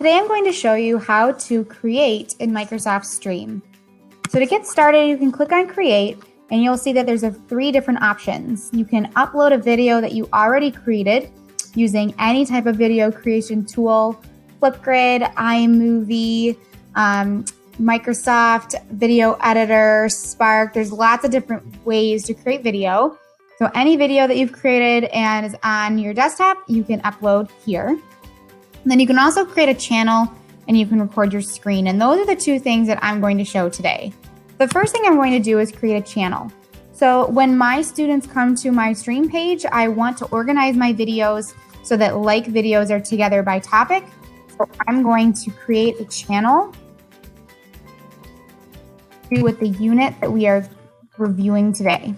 Today I'm going to show you how to create in Microsoft Stream. So to get started, you can click on Create and you'll see that there's three different options. You can upload a video that you already created using any type of video creation tool, Flipgrid, iMovie, Microsoft Video Editor, Spark. There's lots of different ways to create video. So any video that you've created and is on your desktop, you can upload here. And then you can also create a channel and you can record your screen. And those are the two things that I'm going to show today. The first thing I'm going to do is create a channel. So when my students come to my stream page, I want to organize my videos so that like videos are together by topic. So I'm going to create a channel with the unit that we are reviewing today.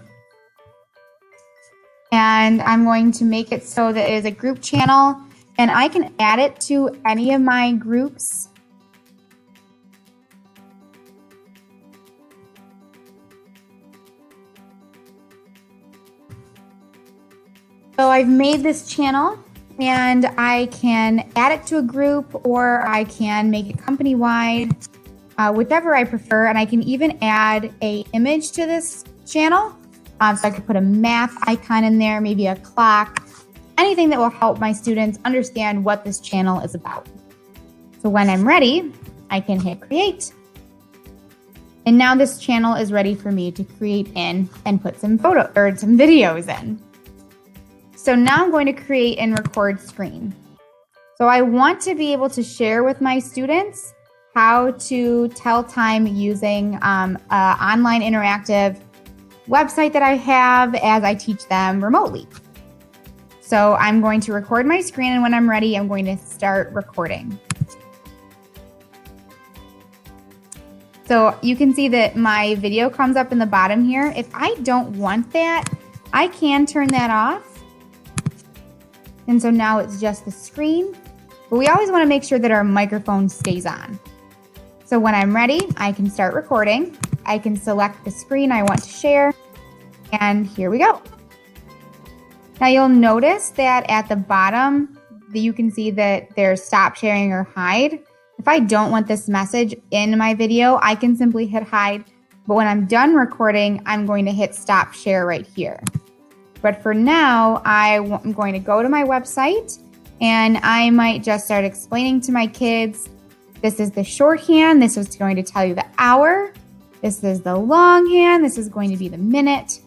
And I'm going to make it so that it is a group channel. And I can add it to any of my groups. So I've made this channel and I can add it to a group or I can make it company-wide, whichever I prefer. And I can even add an image to this channel. So I could put a math icon in there, maybe a clock. Anything that will help my students understand what this channel is about. So when I'm ready, I can hit create. And now this channel is ready for me to create in and put some videos in. So now I'm going to create and record screen. So I want to be able to share with my students how to tell time using an online interactive website that I have as I teach them remotely. So I'm going to record my screen, and when I'm ready, I'm going to start recording. So you can see that my video comes up in the bottom here. If I don't want that, I can turn that off. And so now it's just the screen. But we always want to make sure that our microphone stays on. So when I'm ready, I can start recording. I can select the screen I want to share. And here we go. Now you'll notice that at the bottom, you can see that there's stop sharing or hide. If I don't want this message in my video, I can simply hit hide. But when I'm done recording, I'm going to hit stop share right here. But for now, I'm going to go to my website and I might just start explaining to my kids, this is the shorthand. This is going to tell you the hour. This is the longhand. This is going to be the minute.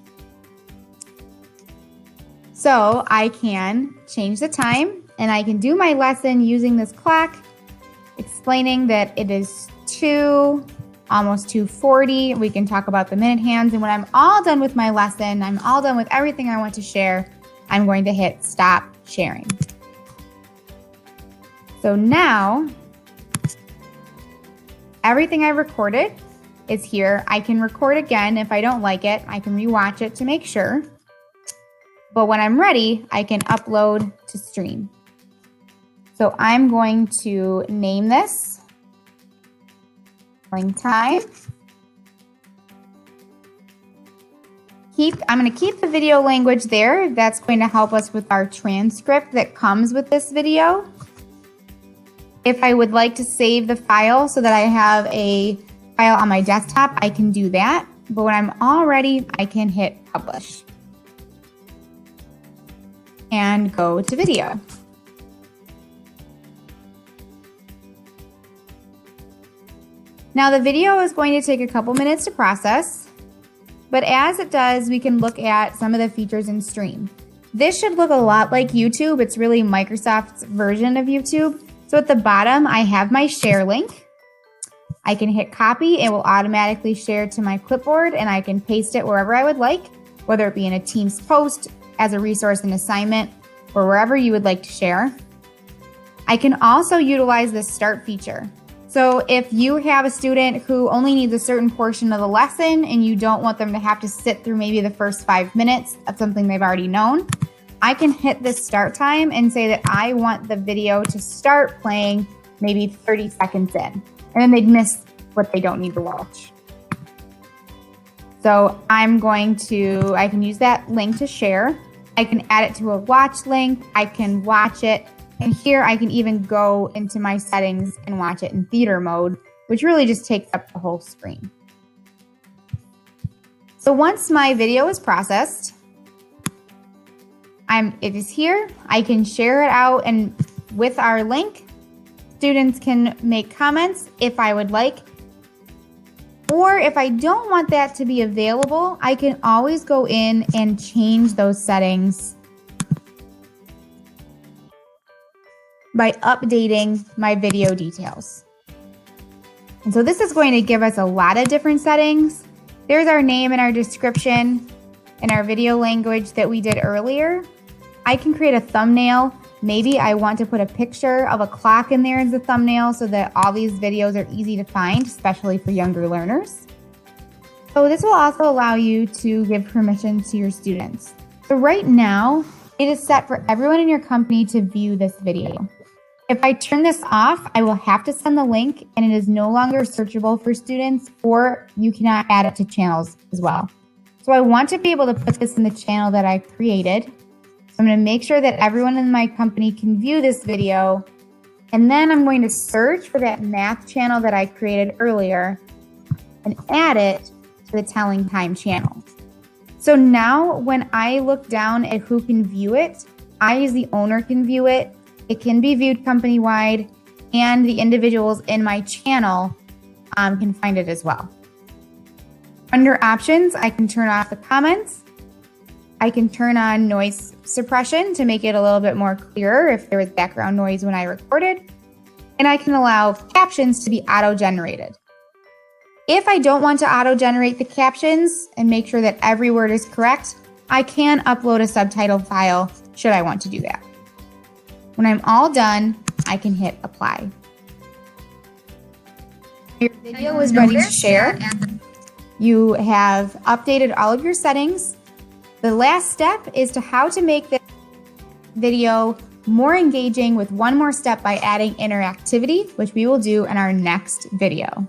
So I can change the time and I can do my lesson using this clock, explaining that it is almost 2:40. We can talk about the minute hands. And when I'm all done with my lesson, I'm all done with everything I want to share, I'm going to hit stop sharing. So now everything I recorded is here. I can record again if I don't like it. I can rewatch it to make sure. But when I'm ready, I can upload to stream. So I'm going to name this Morning Time. I'm going to keep the video language there. That's going to help us with our transcript that comes with this video. If I would like to save the file so that I have a file on my desktop, I can do that. But when I'm all ready, I can hit publish. And go to video. Now the video is going to take a couple minutes to process, but as it does, we can look at some of the features in Stream. This should look a lot like YouTube. It's really Microsoft's version of YouTube. So at the bottom, I have my share link. I can hit copy. It will automatically share to my clipboard and I can paste it wherever I would like, whether it be in a Teams post, as a resource and assignment, or wherever you would like to share. I can also utilize the start feature. So if you have a student who only needs a certain portion of the lesson and you don't want them to have to sit through maybe the first 5 minutes of something they've already known, I can hit this start time and say that I want the video to start playing maybe 30 seconds in, and then they'd miss what they don't need to watch. So I can use that link to share. I can add it to a watch link. I can watch it And here I can even go into my settings and watch it in theater mode, which really just takes up the whole screen. So once my video is processed, it is here. I can share it out, and with our link, students can make comments if I would like. Or if I don't want that to be available, I can always go in and change those settings by updating my video details. And so this is going to give us a lot of different settings. There's our name and our description and our video language that we did earlier. I can create a thumbnail. Maybe I want to put a picture of a clock in there as a thumbnail so that all these videos are easy to find, especially for younger learners. So this will also allow you to give permission to your students. So right now, it is set for everyone in your company to view this video. If I turn this off, I will have to send the link, and it is no longer searchable for students, or you cannot add it to channels as well. So I want to be able to put this in the channel that I created. So I'm going to make sure that everyone in my company can view this video, and then I'm going to search for that math channel that I created earlier and add it to the Telling Time channel. So now when I look down at who can view it, I as the owner can view it. It can be viewed company-wide, and the individuals in my channel can find it as well. Under options, I can turn off the comments. I can turn on noise suppression to make it a little bit more clearer if there was background noise when I recorded. And I can allow captions to be auto-generated. If I don't want to auto-generate the captions and make sure that every word is correct, I can upload a subtitle file should I want to do that. When I'm all done, I can hit apply. Your video is ready to share. You have updated all of your settings. The last step is how to make this video more engaging with one more step by adding interactivity, which we will do in our next video.